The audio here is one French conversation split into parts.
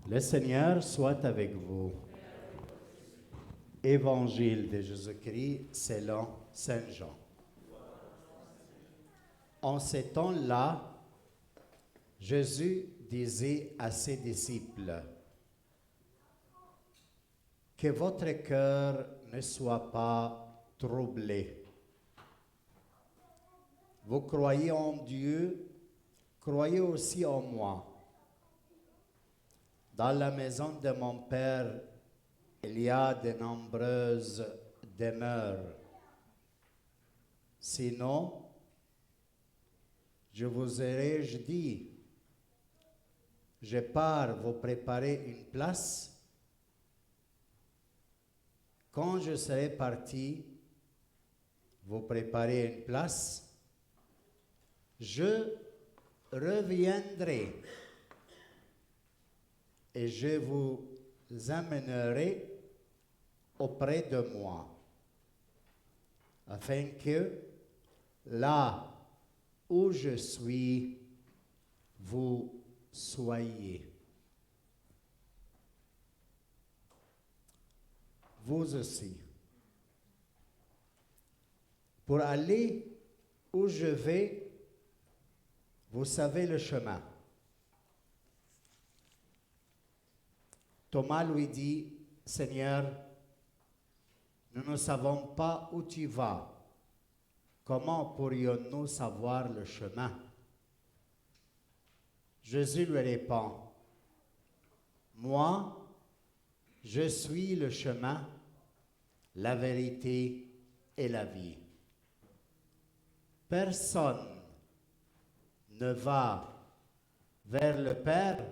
Le Seigneur soit avec vous. Évangile de Jésus-Christ selon Saint Jean. En ces temps-là, Jésus disait à ses disciples, « Que votre cœur ne soit pas troublé. Vous croyez en Dieu, croyez aussi en moi. Dans la maison de mon Père, il y a de nombreuses demeures. Sinon, je vous aurais dit, je pars vous préparer une place. Quand je serai parti, vous préparer une place, je reviendrai et je vous amènerai auprès de moi, afin que là où je suis, vous soyez. Vous aussi. Pour aller où je vais, vous savez le chemin. Thomas lui dit, « Seigneur, nous ne savons pas où tu vas. Comment pourrions-nous savoir le chemin? » Jésus lui répond, « Moi, je suis le chemin, la vérité et la vie. Personne ne va vers le Père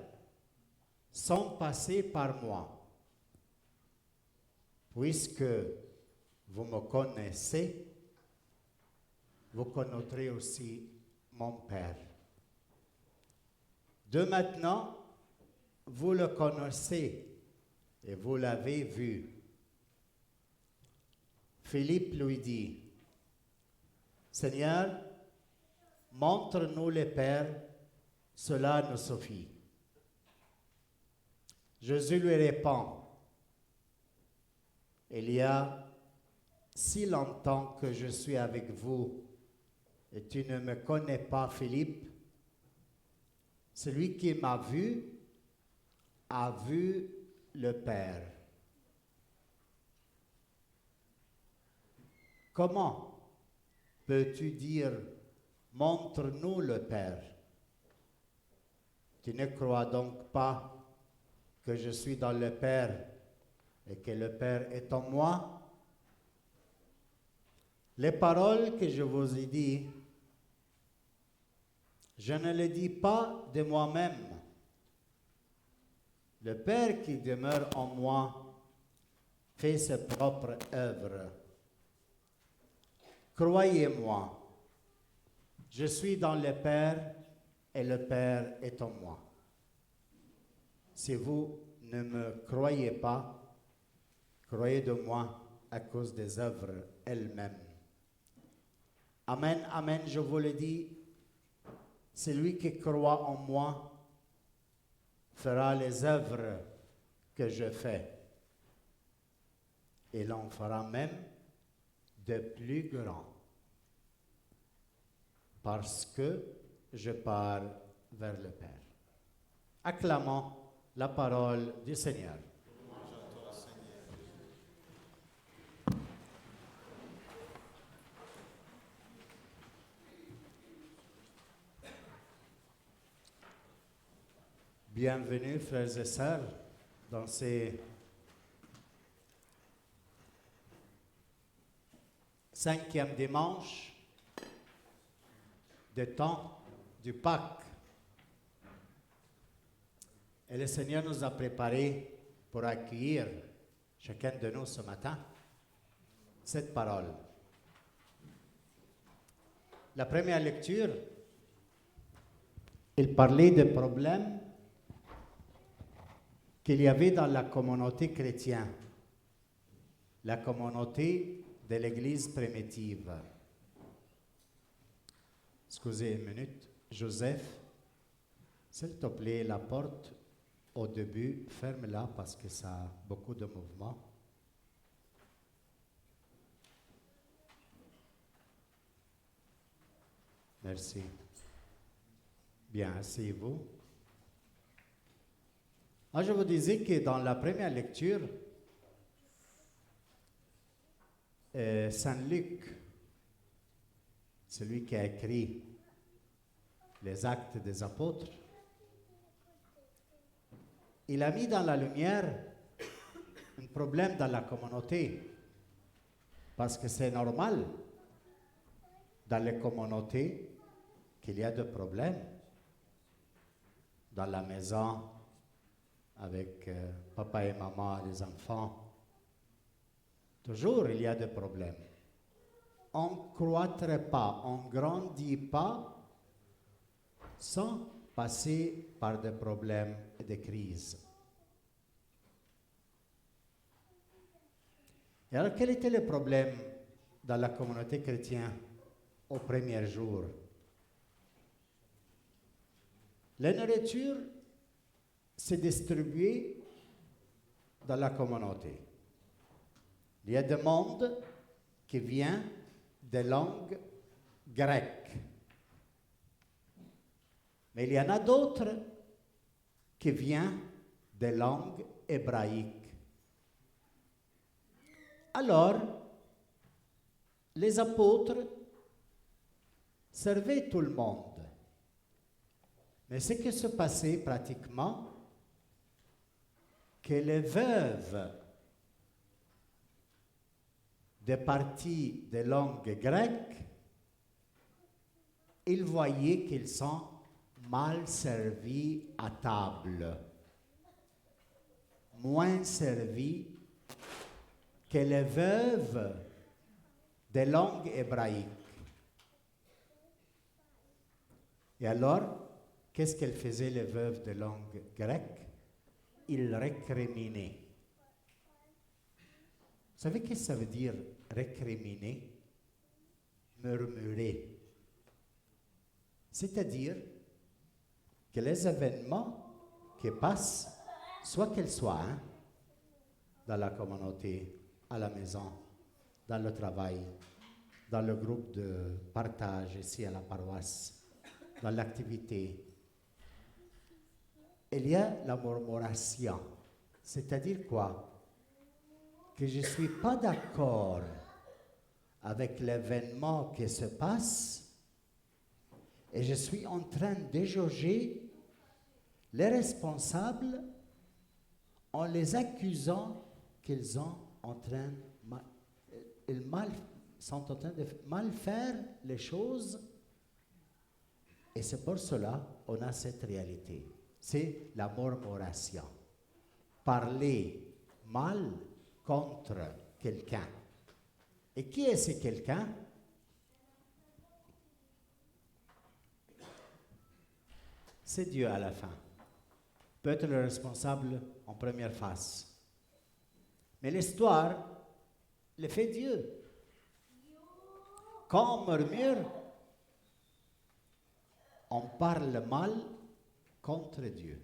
sans passer par moi. Puisque vous me connaissez, vous connaîtrez aussi mon Père. De maintenant, vous le connaissez et vous l'avez vu. » Philippe lui dit, « Seigneur, montre-nous le Père, cela nous suffit. » Jésus lui répond, « Il y a si longtemps que je suis avec vous et tu ne me connais pas, Philippe. Celui qui m'a vu a vu le Père. Comment peux-tu dire, montre-nous le Père? Tu ne crois donc pas que je suis dans le Père et que le Père est en moi? Les paroles que je vous ai dites, je ne les dis pas de moi-même. Le Père qui demeure en moi fait ses propres œuvres. Croyez-moi, je suis dans le Père et le Père est en moi. Si vous ne me croyez pas, croyez de moi à cause des œuvres elles-mêmes. Amen, amen, je vous le dis, celui qui croit en moi fera les œuvres que je fais. Il en fera même de plus grands, parce que je pars vers le Père. Acclamons la parole du Seigneur. Bienvenue, frères et sœurs, dans ces 5e dimanche de temps du Pâques. Et le Seigneur nous a préparés pour accueillir chacun de nous ce matin cette parole. La première lecture, il parlait des problèmes qu'il y avait dans la communauté chrétienne, la communauté de l'Église primitive. Excusez une minute, Joseph, s'il te plaît, la porte au début, ferme-la parce que ça a beaucoup de mouvements. Merci. Bien, asseyez-vous. Moi, je vous disais que dans la première lecture, Saint Luc, celui qui a écrit les Actes des Apôtres, il a mis dans la lumière un problème dans la communauté, parce que c'est normal dans les communautés qu'il y a des problèmes dans la maison avec papa et maman, les enfants. Toujours il y a des problèmes. On ne croîtrait pas, on ne grandit pas sans passer par des problèmes et des crises. Et alors, quel était le problème dans la communauté chrétienne au premier jour? La nourriture s'est distribuée dans la communauté. Il y a des mondes qui viennent des langues grecques. Mais il y en a d'autres qui viennent des langues hébraïques. Alors, les apôtres servaient tout le monde. Mais ce qui se passait pratiquement, que les veuves des parties des langues grecques, ils voyaient qu'ils sont mal servis à table, moins servis que les veuves des langues hébraïques. Et alors, qu'est-ce qu'elles faisaient les veuves des langues grecques? Ils récriminaient. Vous savez qu'est-ce que ça veut dire récriminer? Murmurer. C'est-à-dire que les événements qui passent, soit qu'ils soient dans la communauté, à la maison, dans le travail, dans le groupe de partage ici à la paroisse, dans l'activité, il y a la murmuration. C'est-à-dire quoi? Que je ne suis pas d'accord avec l'événement qui se passe et je suis en train de juger les responsables en les accusant qu'ils sont en train sont en train de mal faire les choses. Et c'est pour cela qu'on a cette réalité. C'est la murmuration. Parler mal contre quelqu'un. Et qui est ce quelqu'un? C'est Dieu à la fin. Peut être le responsable en première phase. Mais l'histoire le fait Dieu. Quand on murmure, on parle mal contre Dieu.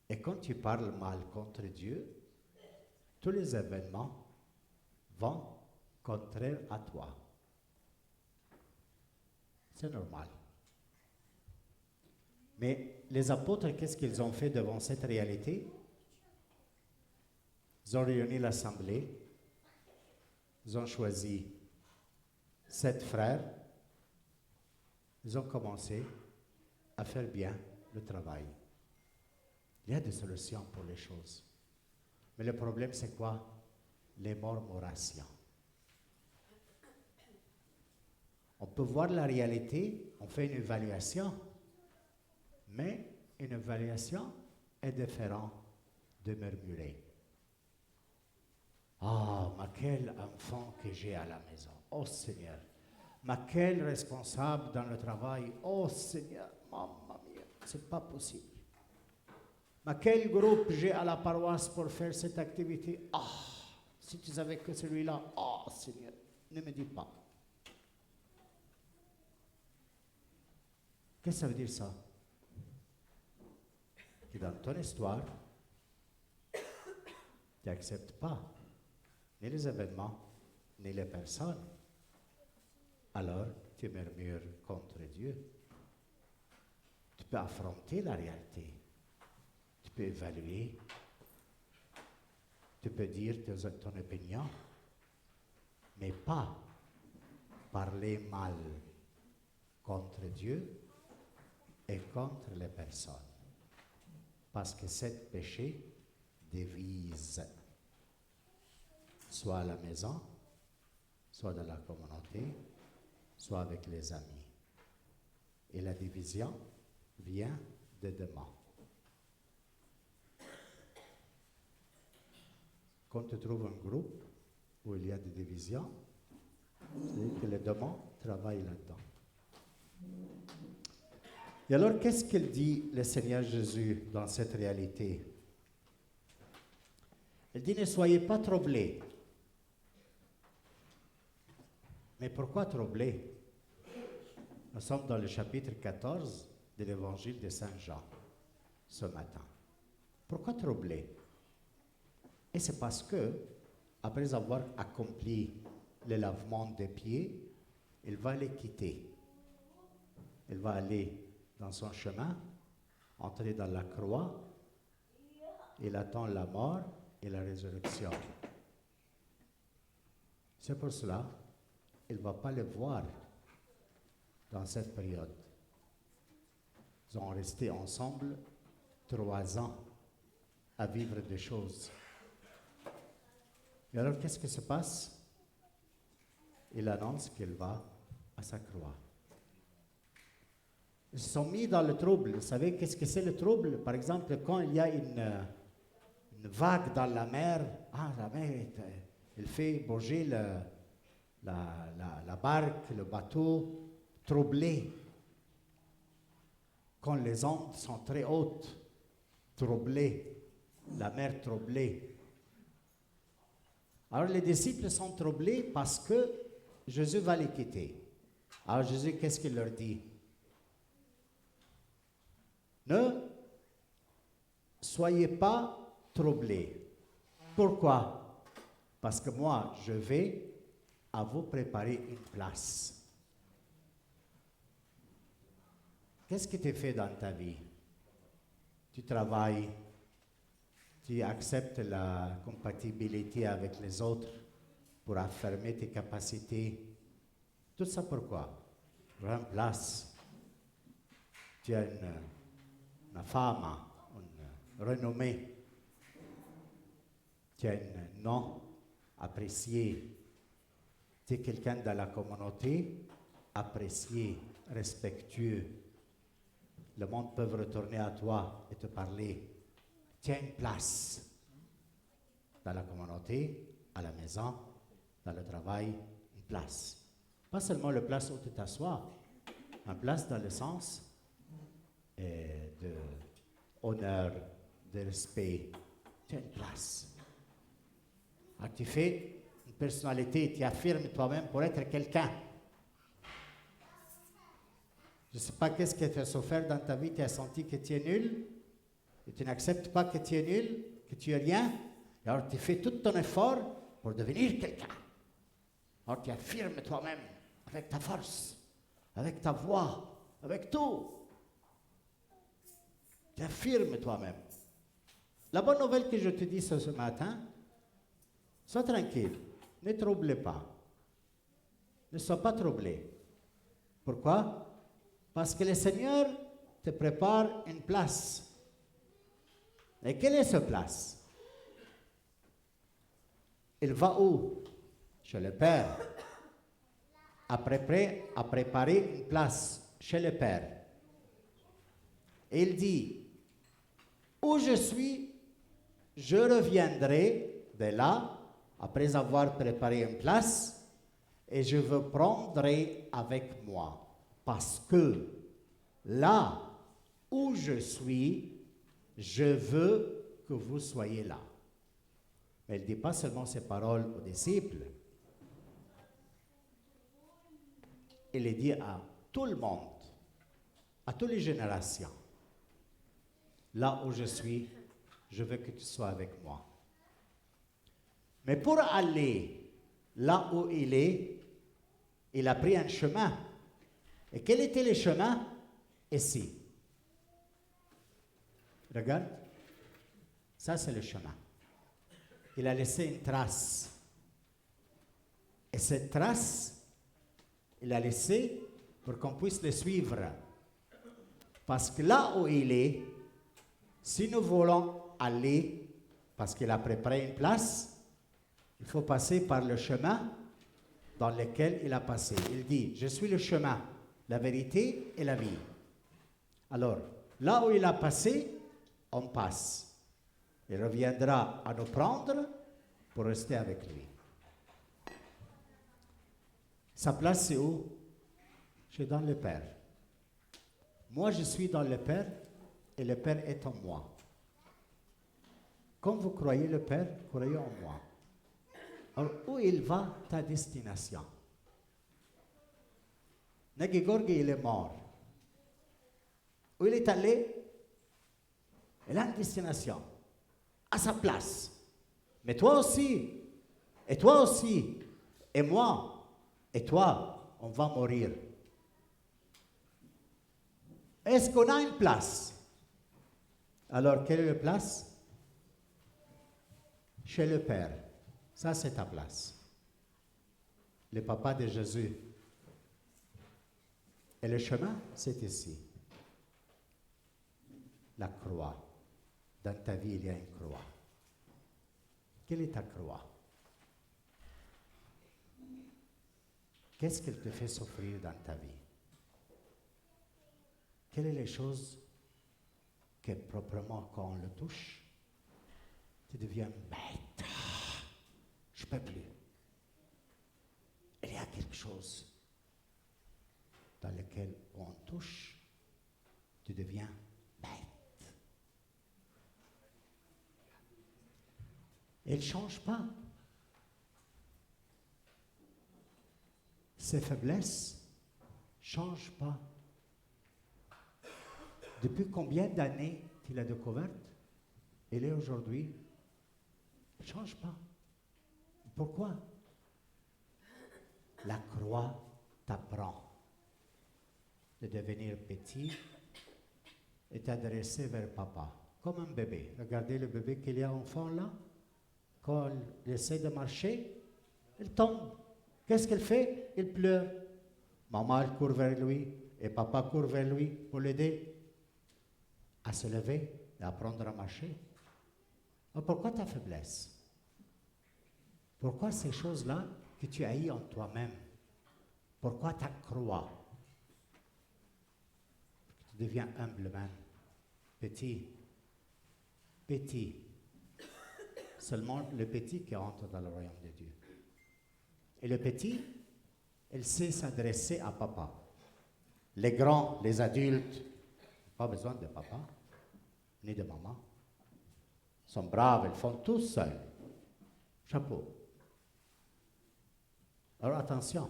Et quand tu parles mal contre Dieu, tous les événements vont contraire à toi. C'est normal. Mais les apôtres, qu'est-ce qu'ils ont fait devant cette réalité? Ils ont réuni l'assemblée, ils ont choisi 7 frères, ils ont commencé à faire bien le travail. Il y a des solutions pour les choses. Mais le problème, c'est quoi? Les murmurations. On peut voir la réalité, on fait une évaluation, mais une évaluation est différente de murmurer. Ah, mais quel enfant que j'ai à la maison. Oh Seigneur. Mais quel responsable dans le travail. Oh Seigneur, mamma mia, c'est pas possible. Mais quel groupe j'ai à la paroisse pour faire cette activité? Ah, si tu savais que celui-là, oh Seigneur, ne me dis pas. Qu'est-ce que ça veut dire ça? Que dans ton histoire, tu n'acceptes pas ni les événements, ni les personnes. Alors, tu murmures contre Dieu. Tu peux affronter la réalité. Tu peux évaluer. Tu peux dire ton opinion, mais pas parler mal contre Dieu et contre les personnes. Parce que ce péché divise, soit à la maison, soit dans la communauté, soit avec les amis. Et la division vient de démons. Quand tu trouves un groupe où il y a des divisions, c'est que les démons travaillent là-dedans. Et alors, qu'est-ce qu'il dit le Seigneur Jésus dans cette réalité? Il dit, ne soyez pas troublés. Mais pourquoi troublés? Nous sommes dans le chapitre 14 de l'évangile de Saint Jean ce matin. Pourquoi troublés? Et c'est parce que, après avoir accompli le lavement des pieds, il va les quitter. Il va aller dans son chemin, entrer dans la croix. Il attend la mort et la résurrection. C'est pour cela qu'il ne va pas les voir dans cette période. Ils ont resté ensemble 3 ans à vivre des choses. Et alors, qu'est-ce qui se passe? Il annonce qu'il va à sa croix. Ils se sont mis dans le trouble. Vous savez qu'est-ce que c'est le trouble? Par exemple, quand il y a une vague dans la mer, la mer, il fait bouger la barque, le bateau, troublé. Quand les ondes sont très hautes, troublées, la mer troublée. Alors les disciples sont troublés parce que Jésus va les quitter. Alors Jésus, qu'est-ce qu'il leur dit? Ne soyez pas troublés. Pourquoi? Parce que moi, je vais à vous préparer une place. Qu'est-ce que tu fais dans ta vie? Tu travailles, tu acceptes la compatibilité avec les autres pour affirmer tes capacités. Tout ça pourquoi? Pour une place. Tu as une femme, une renommée. Tu as un nom apprécié. Tu es quelqu'un dans la communauté apprécié, respectueux. Le monde peut retourner à toi et te parler. Tu as une place dans la communauté, à la maison, dans le travail, une place. Pas seulement la place où tu t'assois, une place dans le sens de honneur, de respect. Tu as une place. Alors tu fais une personnalité, tu affirmes toi-même pour être quelqu'un. Je ne sais pas qu'est-ce que tu as souffert dans ta vie, tu as senti que tu es nul, et tu n'acceptes pas que tu es nul, que tu es rien. Et alors tu fais tout ton effort pour devenir quelqu'un. Alors tu affirmes toi-même avec ta force, avec ta voix, avec tout. Tu affirmes toi-même. La bonne nouvelle que je te dis ce matin, sois tranquille, ne trouble pas. Ne sois pas troublé. Pourquoi? Parce que le Seigneur te prépare une place. Et quelle est cette place? Il va où? Chez le Père. À préparer une place chez le Père. Et il dit, où je suis, je reviendrai de là, après avoir préparé une place, et je vous prendrai avec moi. Parce que là où je suis, je veux que vous soyez là. Mais il ne dit pas seulement ces paroles aux disciples. Il les dit à tout le monde. à toutes les générations. Là où je suis, je veux que tu sois avec moi. Mais pour aller là où il est, il a pris un chemin. Et quel était le chemin? Ici. Regarde. Ça, c'est le chemin. Il a laissé une trace. Et cette trace, il a laissé pour qu'on puisse le suivre. Parce que là où il est, si nous voulons aller, parce qu'il a préparé une place, il faut passer par le chemin dans lequel il a passé. Il dit, je suis le chemin, la vérité et la vie. Alors, là où il a passé, on passe. Il reviendra à nous prendre pour rester avec lui. Sa place, c'est où? C'est dans le Père. Moi, je suis dans le Père et le Père est en moi. Comme vous croyez le Père, croyez en moi. Alors, où il va, ta destination? Nagigorge, il est mort. Où il est allé? Il a une destination, à sa place. Mais toi aussi, et toi aussi, et moi, et toi, on va mourir. Est-ce qu'on a une place? Alors, quelle est la place? Chez le Père. Ça, c'est ta place. Le papa de Jésus. Et le chemin, c'est ici. La croix. Dans ta vie, il y a une croix. Quelle est ta croix? Qu'est-ce qu'elle te fait souffrir dans ta vie? Quelles sont les choses que proprement, quand on le touche, tu deviens bête. Je ne peux plus. Il y a quelque chose dans lequel on touche, tu deviens bête. Elle ne change pas. Ses faiblesses ne changent pas. Depuis combien d'années qu'il a découvert, elle est aujourd'hui, elle ne change pas. Pourquoi? La croix t'apprend de devenir petit et t'adresser vers papa, comme un bébé. Regardez le bébé qu'il y a enfant là. Quand il essaie de marcher, il tombe. Qu'est-ce qu'il fait? Il pleure. Maman elle court vers lui et papa court vers lui pour l'aider à se lever et apprendre à marcher. Alors pourquoi ta faiblesse? Pourquoi ces choses-là que tu haïs en toi-même? Pourquoi ta croix? Tu deviens humblement petit. Petit. Seulement le petit qui entre dans le royaume de Dieu. Et le petit, il sait s'adresser à papa. Les grands, les adultes, pas besoin de papa, ni de maman. Ils sont braves, ils font tout seuls. Chapeau. Alors attention,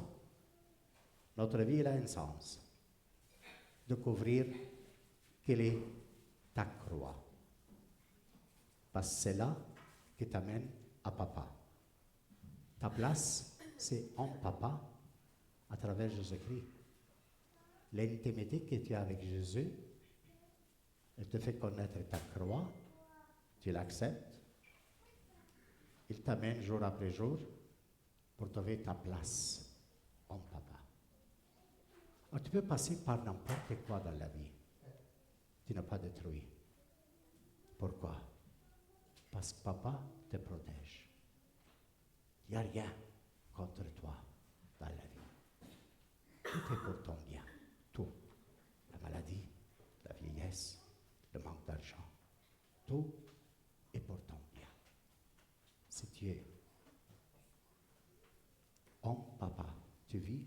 notre vie elle a un sens. Découvrir quelle est ta croix. Parce que c'est là qui t'amène à papa. Ta place, c'est en papa, à travers Jésus-Christ. L'intimité que tu as avec Jésus, elle te fait connaître ta croix, tu l'acceptes, il t'amène jour après jour pour trouver ta place en papa. Alors, tu peux passer par n'importe quoi dans la vie. Tu n'es pas détruit. Pourquoi? Parce que papa te protège. Il n'y a rien contre toi dans la vie. Tout est pour ton bien. Tout. La maladie, la vieillesse, le manque d'argent. Tout est pour ton bien. Si tu es en papa, tu vis